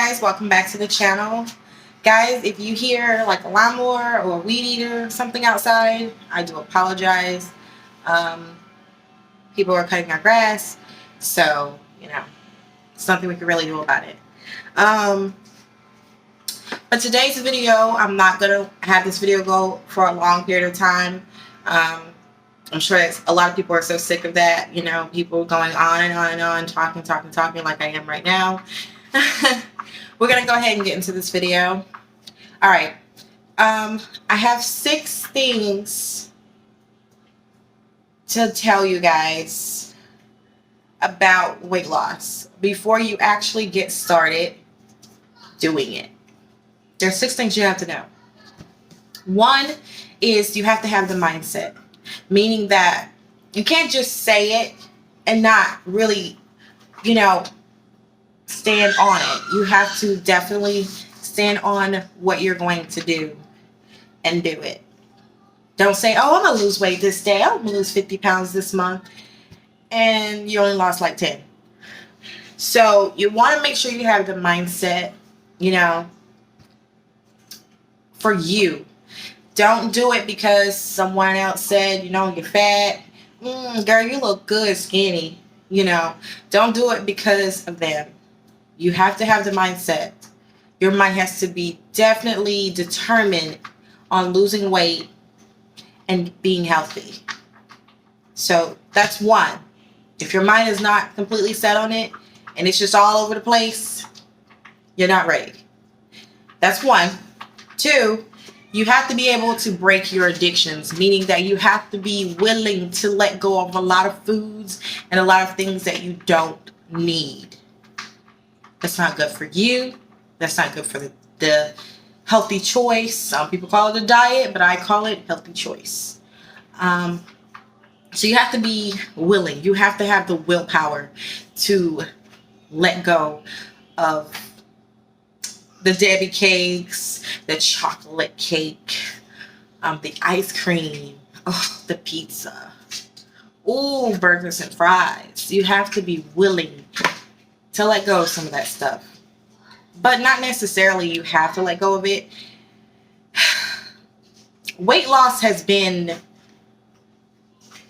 guys, welcome back to the channel. Guys, if you hear like a lawnmower or a weed eater or something outside, I do apologize. People are cutting our grass, so it's nothing we can really do about it. But today's video, I'm not gonna have this video go for a long period of time. I'm sure a lot of people are so sick of that, people going on and on and on, talking like I am right now. We're gonna go ahead and get into this video. All right. I have 6 things to tell you guys about weight loss before you actually get started doing it. There's 6 things you have to know. 1 is you have to have the mindset, meaning that you can't just say it and not really, stand on it. You have to definitely stand on what you're going to do and do it. Don't say, oh, I'm going to lose weight this day. I'm going to lose 50 pounds this month. And you only lost like 10. So you want to make sure you have the mindset, for you. Don't do it because someone else said, you're fat. Girl, you look good skinny. Don't do it because of them. You have to have the mindset. Your mind has to be definitely determined on losing weight and being healthy. So that's 1. If your mind is not completely set on it and it's just all over the place, you're not ready. That's 1. 2, you have to be able to break your addictions, meaning that you have to be willing to let go of a lot of foods and a lot of things that you don't need. That's not good for you. That's not good for the healthy choice. Some people call it a diet, but I call it healthy choice. So you have to be willing. You have to have the willpower to let go of the Debbie cakes, the chocolate cake, the ice cream, the pizza, burgers and fries. You have to be willing to let go of some of that stuff. But not necessarily you have to let go of it. Weight loss has been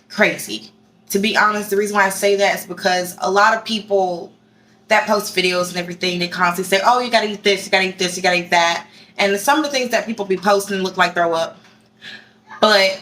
crazy. To be honest, the reason why I say that is because a lot of people that post videos and everything, they constantly say, oh, you gotta eat this, you gotta eat this, you gotta eat that. And some of the things that people be posting look like throw up. But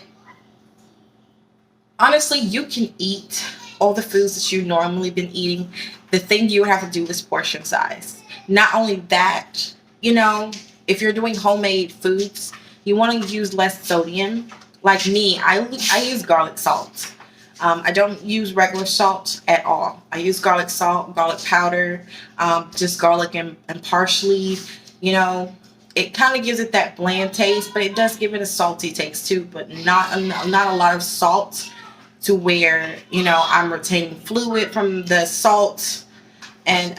honestly, you can eat all the foods that you normally been eating. The thing you have to do is portion size. Not only that, if you're doing homemade foods, you want to use less sodium. Like me, I use garlic salt. I don't use regular salt at all. I use garlic salt, garlic powder, just garlic and parsley. It kind of gives it that bland taste, but it does give it a salty taste too, but not a lot of salt to where, I'm retaining fluid from the salt and,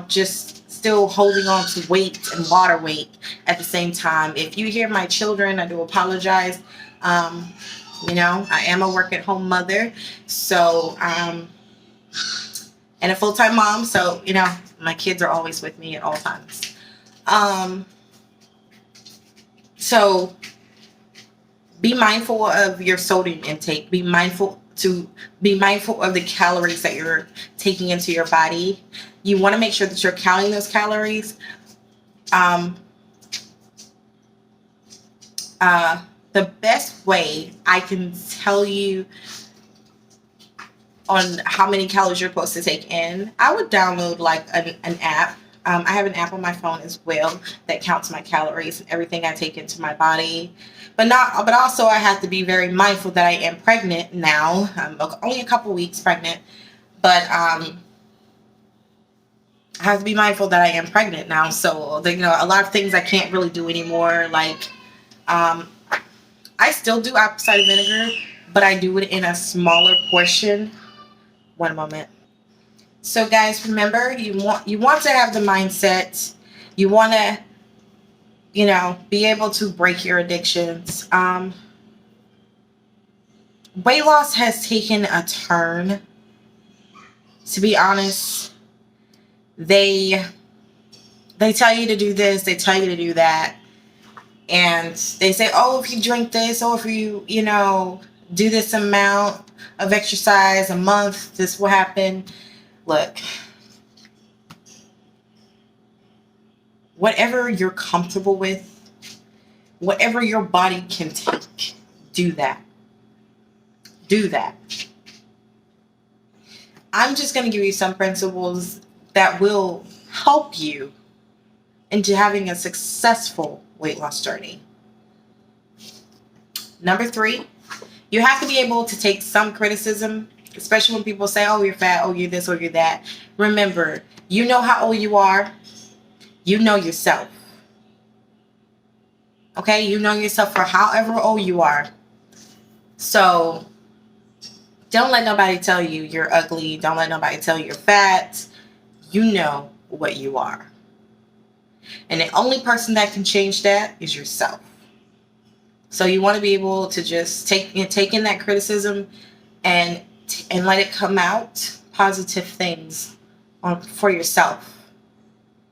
just still holding on to weight and water weight at the same time. If you hear my children, I do apologize. I am a work-at-home mother, so, and a full-time mom, so, my kids are always with me at all times. So be mindful of your sodium intake. Be mindful of the calories that you're taking into your body. You want to make sure that you're counting those calories. The best way I can tell you on how many calories you're supposed to take in, I would download like an app. I have an app on my phone as well that counts my calories and everything I take into my body. But also I have to be very mindful that I am pregnant now. I'm only a couple weeks pregnant, but I have to be mindful that I am pregnant now. So a lot of things I can't really do anymore. Like I still do apple cider vinegar, but I do it in a smaller portion. One moment. So guys, remember, you want to have the mindset. You want to, be able to break your addictions. Weight loss has taken a turn. To be honest, they They tell you to do this, they tell you to do that, and they say, oh, if you drink this, or if you do this amount of exercise a month, this will happen. Look, whatever you're comfortable with, whatever your body can take, do that. Do that. I'm just going to give you some principles that will help you into having a successful weight loss journey. Number 3, you have to be able to take some criticism, especially when people say, oh, you're fat, oh, you're this, or you're that. Remember, you know how old you are. You know yourself. Okay? You know yourself for however old you are. So don't let nobody tell you you're ugly. Don't let nobody tell you you're fat. You know what you are. And the only person that can change that is yourself. So you want to be able to just take in that criticism and let it come out, positive things for yourself.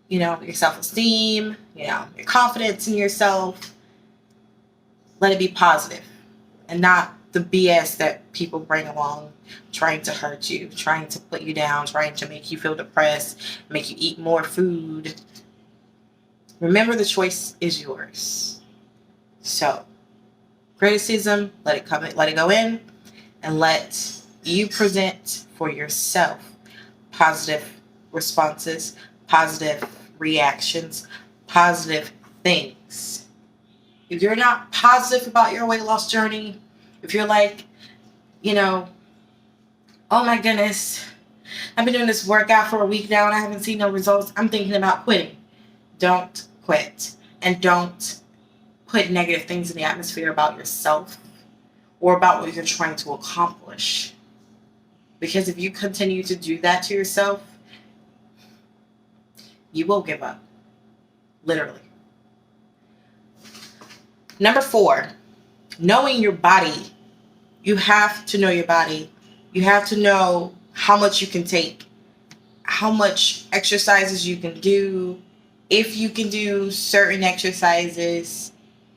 Your self-esteem, your confidence in yourself. Let it be positive and not the BS that people bring along, trying to hurt you, trying to put you down, trying to make you feel depressed, make you eat more food. Remember, the choice is yours. So, criticism, let it go in, and let you present for yourself positive responses, positive reactions, positive things. If you're not positive about your weight loss journey, if you're like, oh my goodness, I've been doing this workout for a week now and I haven't seen no results, I'm thinking about quitting. Don't quit. And don't put negative things in the atmosphere about yourself or about what you're trying to accomplish. Because if you continue to do that to yourself, you will give up. Literally. Number 4, knowing your body. You have to know your body. You have to know how much you can take, how much exercises you can do. If you can do certain exercises,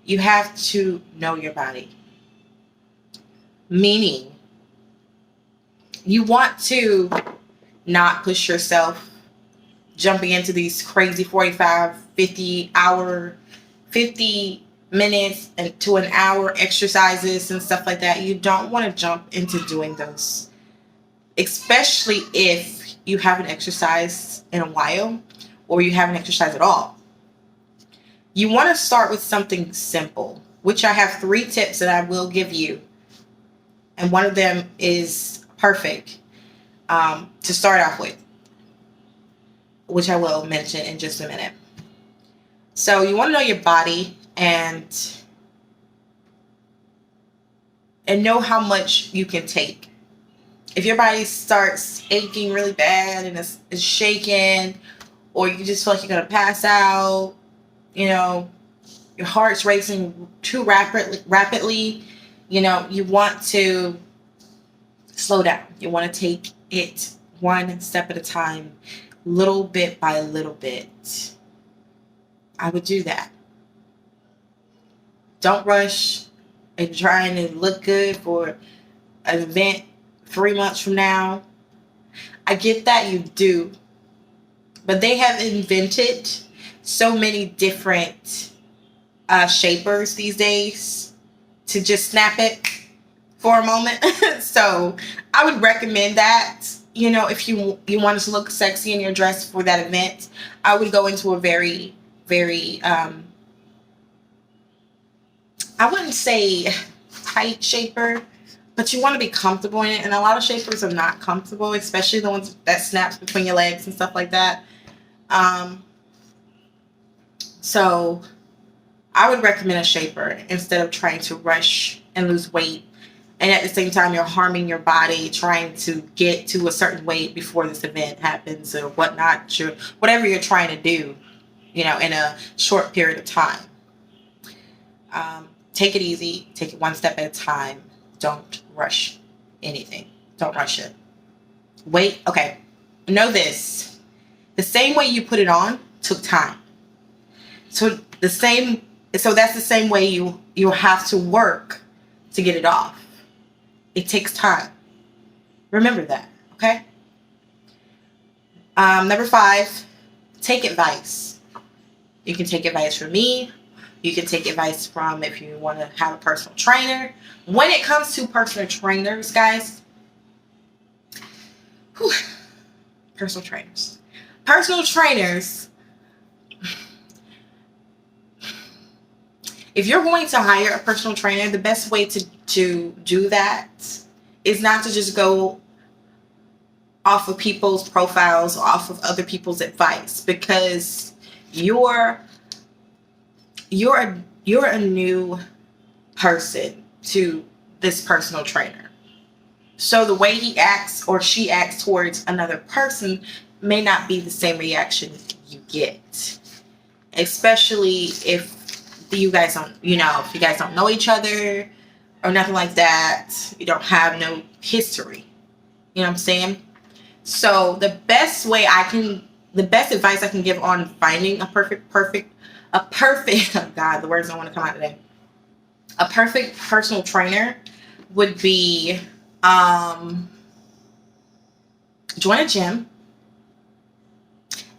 you have to know your body. Meaning, you want to not push yourself jumping into these crazy 45, 50 minutes and to an hour exercises and stuff like that. You don't want to jump into doing those, especially if you haven't exercised in a while or you haven't exercised at all. You want to start with something simple, which I have 3 tips that I will give you. And one of them is perfect to start off with, which I will mention in just a minute. So you want to know your body and know how much you can take. If your body starts aching really bad and is shaking, or you just feel like you're going to pass out, your heart's racing too rapidly, you want to slow down. You want to take it one step at a time, little bit by little bit. I would do that. Don't rush and trying to look good for an event 3 months from now. I get that you do, but they have invented so many different shapers these days to just snap it for a moment. So I would recommend that. If you wanted to look sexy in your dress for that event, I would go into a very, very I wouldn't say tight shaper, but you want to be comfortable in it. And a lot of shapers are not comfortable, especially the ones that snaps between your legs and stuff like that. So I would recommend a shaper instead of trying to rush and lose weight. And at the same time, you're harming your body trying to get to a certain weight before this event happens or whatnot. Whatever you're trying to do, in a short period of time. Take it easy. Take it one step at a time. Don't rush anything. Don't rush it. Wait. Okay. Know this. The same way you put it on took time. So that's the same way you have to work to get it off. It takes time. Remember that, okay? Number 5, take advice. You can take advice from me. You can take advice from, if you want to have a personal trainer. When it comes to personal trainers, guys, whew, personal trainers. Personal trainers, if you're going to hire a personal trainer, the best way to do that is not to just go off of people's profiles, off of other people's advice, because you're a new person to this personal trainer. So the way he acts or she acts towards another person may not be the same reaction you get. Especially if you guys don't know each other or nothing like that. You don't have no history. You know what I'm saying? So the best advice I can give on finding a perfect, oh God, the words don't want to come out today. A perfect personal trainer would be join a gym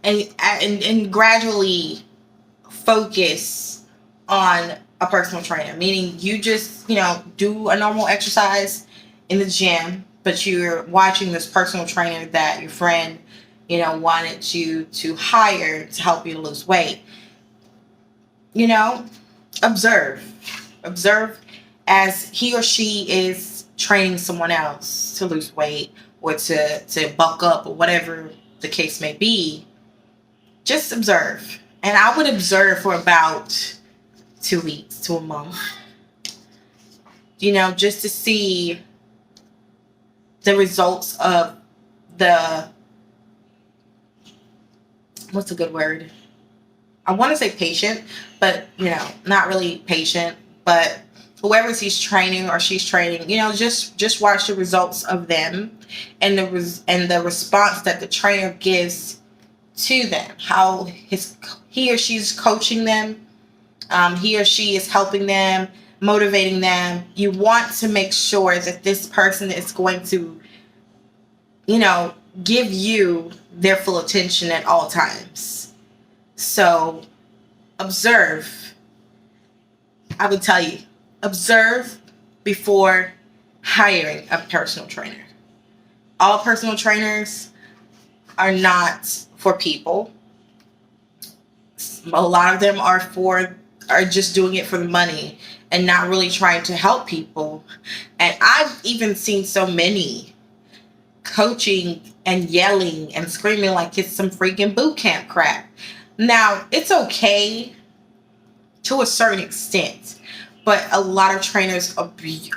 and gradually focus on a personal trainer, meaning you just, do a normal exercise in the gym, but you're watching this personal trainer that your friend, wanted you to hire to help you lose weight. Observe as he or she is training someone else to lose weight or to bulk up or whatever the case may be. Just observe. And I would observe for about 2 weeks to a month, just to see the results of what's a good word? I want to say patient, but, not really patient, but whoever he's training or she's training, just watch the results of them and the response that the trainer gives to them, how he or she's coaching them, he or she is helping them, motivating them. You want to make sure that this person is going to, give you their full attention at all times. So observe. I would tell you, observe before hiring a personal trainer. All personal trainers are not for people. A lot of them are just doing it for the money and not really trying to help people. And I've even seen so many coaching and yelling and screaming like it's some freaking boot camp crap. Now, it's okay to a certain extent, but a lot of trainers abuse.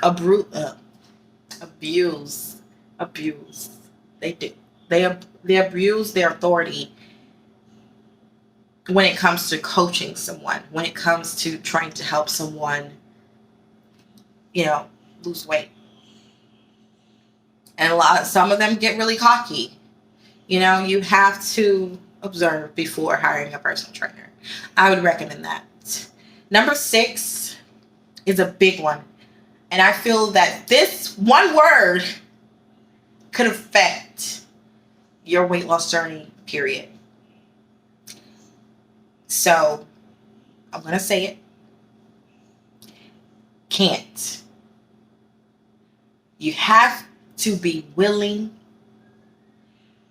They do. They abuse their authority when it comes to coaching someone, when it comes to trying to help someone, lose weight. And some of them get really cocky. You have to observe before hiring a personal trainer. I would recommend that. Number 6 is a big one. And I feel that this one word could affect your weight loss journey, period. So, I'm going to say it. Can't. You have to be willing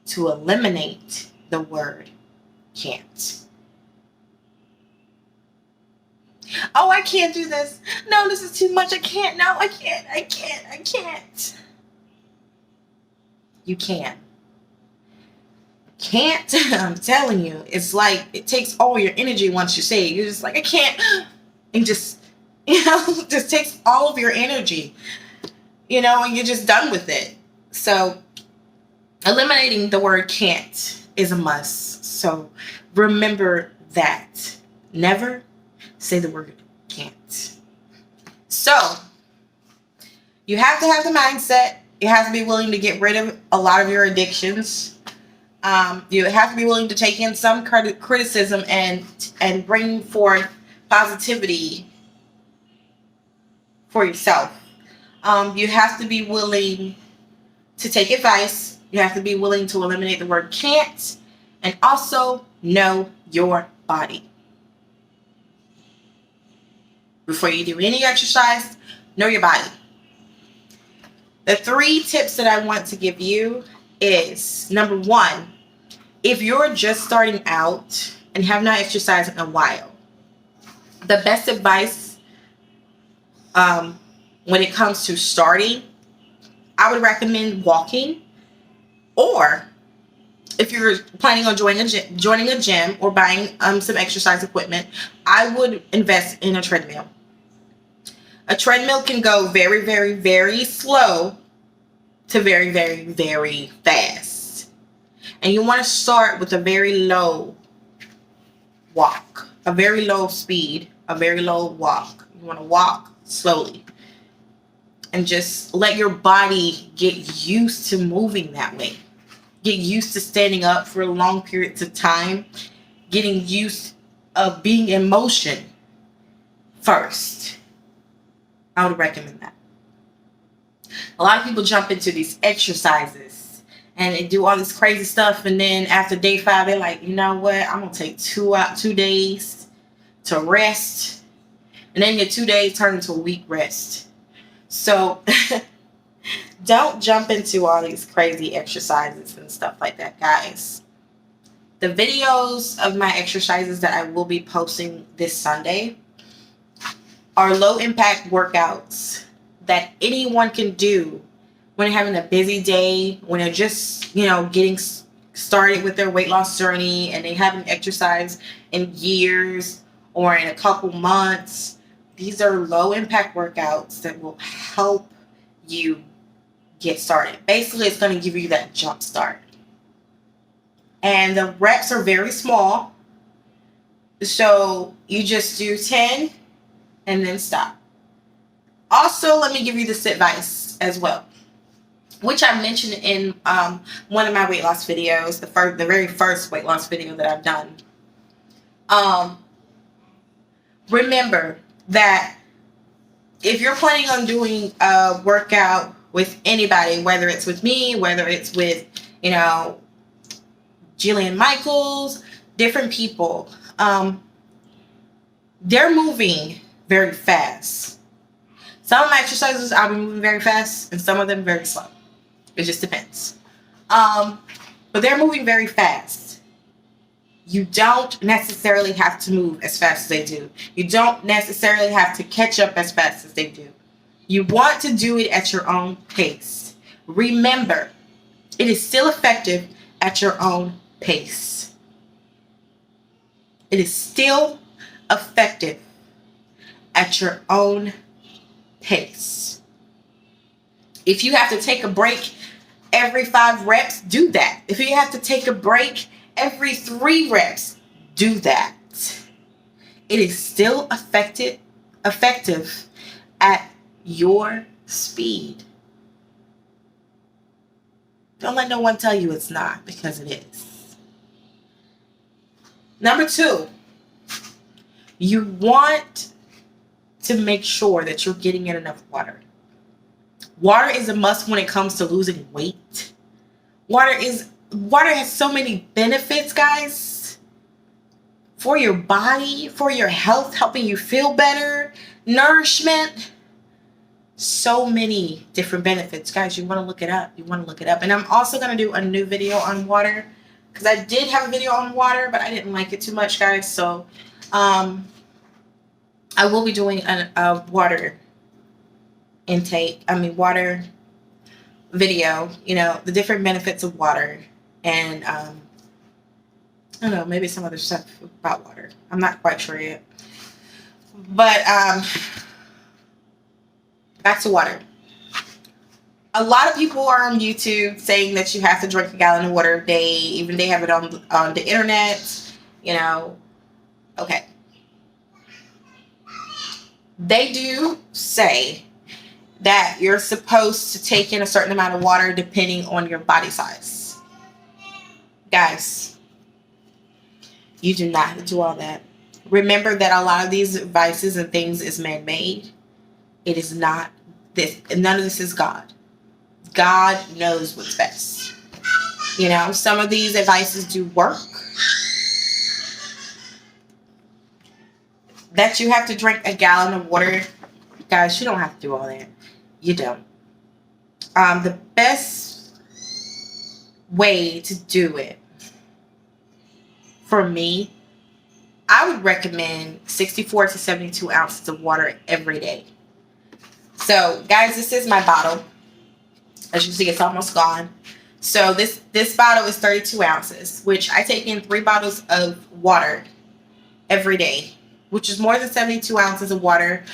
to eliminate the word can't. Oh, I can't do this. No, this is too much. I can't. No, I can't. You can. Can't. I'm telling you. It's like it takes all your energy once you say it. You're just like, I can't. And just, just takes all of your energy. And you're just done with it. So eliminating the word can't is a must. So remember that. Never say the word can't. So you have to have the mindset. You have to be willing to get rid of a lot of your addictions. You have to be willing to take in some criticism and bring forth positivity for yourself. You have to be willing to take advice. You have to be willing to eliminate the word can't, and also know your body. Before you do any exercise, know your body. The 3 tips that I want to give you is, number 1, if you're just starting out and have not exercised in a while, the best advice when it comes to starting, I would recommend walking, or if you're planning on joining a gym or buying some exercise equipment, I would invest in a treadmill. A treadmill can go very, very, very slow to very, very, very fast. And you want to start with a very low walk, a very low speed, a very low walk. You want to walk slowly and just let your body get used to moving that way. Get used to standing up for long periods of time, getting used of being in motion first. I would recommend that. A lot of people jump into these exercises and they do all this crazy stuff, and then after day 5, they're like, you know what? I'm gonna take 2 days to rest, and then your 2 days turn into a week rest. So don't jump into all these crazy exercises and stuff like that, guys. The videos of my exercises that I will be posting this Sunday are low impact workouts that anyone can do when they're having a busy day, when they're just, getting started with their weight loss journey and they haven't exercised in years or in a couple months. These are low impact workouts that will help you get started. Basically, it's going to give you that jump start. And the reps are very small. So you just do 10 and then stop. Also, let me give you this advice as well, which I mentioned in one of my weight loss videos, the very first weight loss video that I've done. Remember that if you're planning on doing a workout with anybody, whether it's with me, whether it's with, Jillian Michaels, different people, they're moving very fast. Some of my exercises I'll be moving very fast, and some of them very slow. It just depends. But they're moving very fast. You don't necessarily have to move as fast as they do. You don't necessarily have to catch up as fast as they do. You want to do it at your own pace. Remember, it is still effective at your own pace. It is still effective at your own pace. If you have to take a break every 5 reps, do that. If you have to take a break every 3 reps, do that. It is still effective at your speed. Don't let no one tell you it's not, because it is. Number 2, you want to make sure that you're getting in enough water. Water is a must when it comes to losing weight. Water has so many benefits, guys, for your body, for your health, helping you feel better, nourishment. So many different benefits, guys. You want to look it up. And I'm also going to do a new video on water, because I did have a video on water, but I didn't like it too much, guys. So I will be doing a water water video, the different benefits of water, and I don't know, maybe some other stuff about water. I'm not quite sure yet. But back to water. A lot of people are on YouTube saying that you have to drink a gallon of water a day. Even they have it on the internet. Okay. They do say that you're supposed to take in a certain amount of water depending on your body size. Guys, you do not have to do all that. Remember that a lot of these vices and things is man-made. It is not this. None of this is God. God knows what's best. You know, some of these advices do work. That you have to drink a gallon of water, guys, you don't have to do all that. You don't. The best way to do it for me, I would recommend 64 to 72 ounces of water every day. So, guys, this is my bottle. As you see, it's almost gone. So this bottle is 32 ounces, which I take in 3 bottles of water every day, which is more than 72 ounces of water.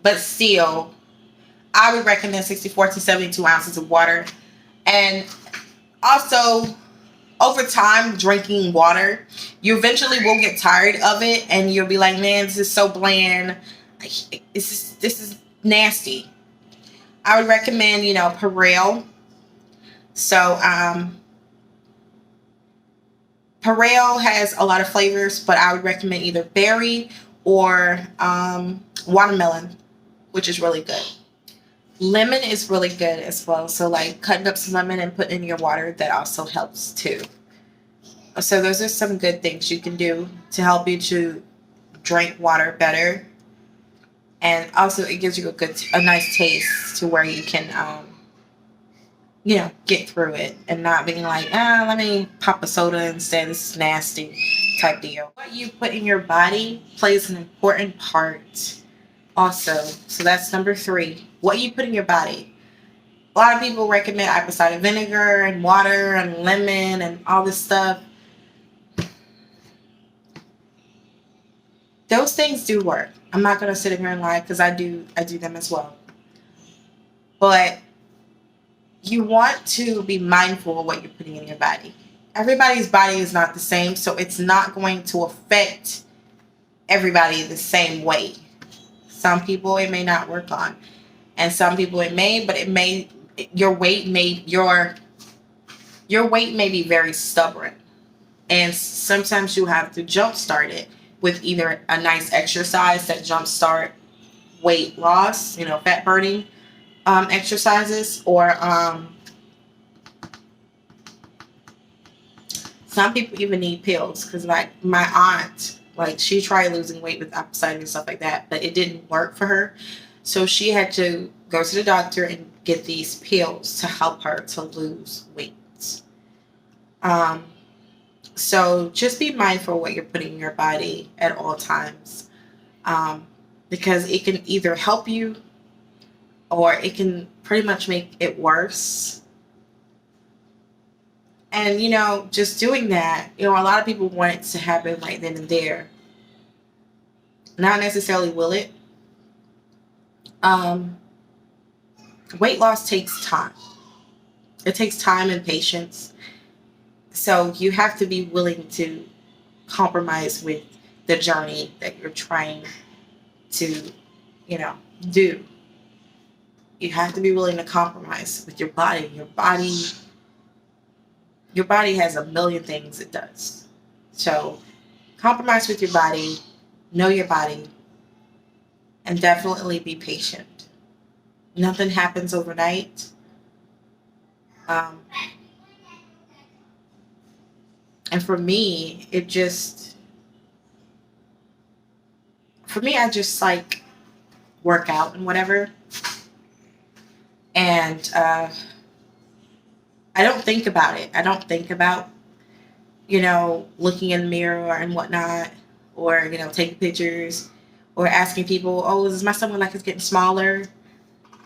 But still, I would recommend 64 to 72 ounces of water. And also, over time, drinking water, you eventually will get tired of it, and you'll be like, man, this is so bland. This is nasty. I would recommend, Perel. So, Perel has a lot of flavors, but I would recommend either berry or watermelon, which is really good. Lemon is really good as well. So, like cutting up some lemon and putting in your water, that also helps too. So, those are some good things you can do to help you to drink water better. And also, it gives you a nice taste to where you can, get through it and not being like, let me pop a soda instead. This is nasty type deal. What you put in your body plays an important part also. So that's number 3. What you put in your body. A lot of people recommend apple cider vinegar and water and lemon and all this stuff. Those things do work. I'm not going to sit here and lie, because I do them as well. But you want to be mindful of what you're putting in your body. Everybody's body is not the same, so it's not going to affect everybody the same way. Some people it may not work on, and some people it may, but your weight may be very stubborn, and sometimes you have to jumpstart it with either a nice exercise that jumpstart weight loss, fat burning exercises, or some people even need pills, because like my aunt, like she tried losing weight with apple cider and stuff like that, but it didn't work for her. So she had to go to the doctor and get these pills to help her to lose weight. So just be mindful of what you're putting in your body at all times, because it can either help you or it can pretty much make it worse. And, just doing that, a lot of people want it to happen right then and there. Not necessarily will it. Weight loss takes time. It takes time and patience. So you have to be willing to compromise with the journey that you're trying to, do. You have to be willing to compromise with your body. Your body has a million things it does. So compromise with your body, know your body, and definitely be patient. Nothing happens overnight. And for me, I just like work out and whatever. And I don't think about it. I don't think about, looking in the mirror and whatnot, or, taking pictures or asking people, oh, is my stomach like it's getting smaller?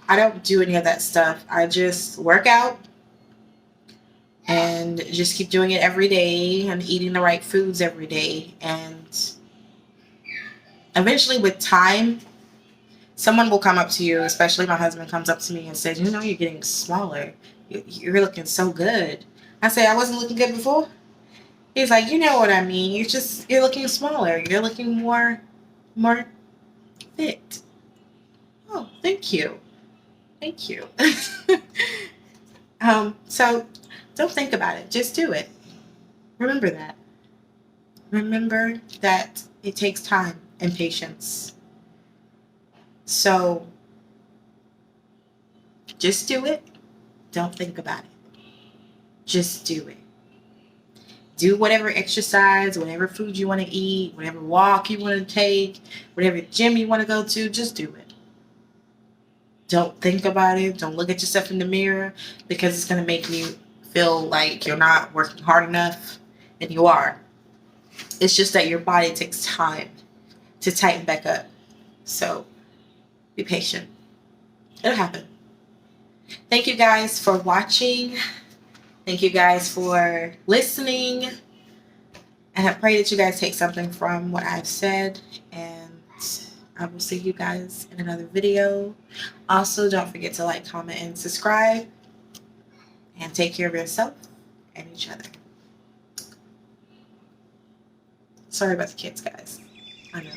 I don't do any of that stuff. I just work out and just keep doing it every day and eating the right foods every day. And eventually with time, someone will come up to you, especially my husband comes up to me and says, you're getting smaller. You're looking so good. I say, I wasn't looking good before. He's like, you know what I mean. You're looking smaller. You're looking more fit. Oh, thank you. Thank you. So don't think about it. Just do it. Remember that. Remember that it takes time and patience. So just do it. Don't think about it. Just do it. Do whatever exercise, whatever food you want to eat, whatever walk you want to take, whatever gym you want to go to, just do it. Don't think about it. Don't look at yourself in the mirror, because it's going to make you feel like you're not working hard enough, and you are. It's just that your body takes time to tighten back up. So be patient. It'll happen. Thank you guys for watching. Thank you guys for listening. And I pray that you guys take something from what I've said. And I will see you guys in another video. Also, don't forget to like, comment, and subscribe. And take care of yourself and each other. Sorry about the kids, guys. I know.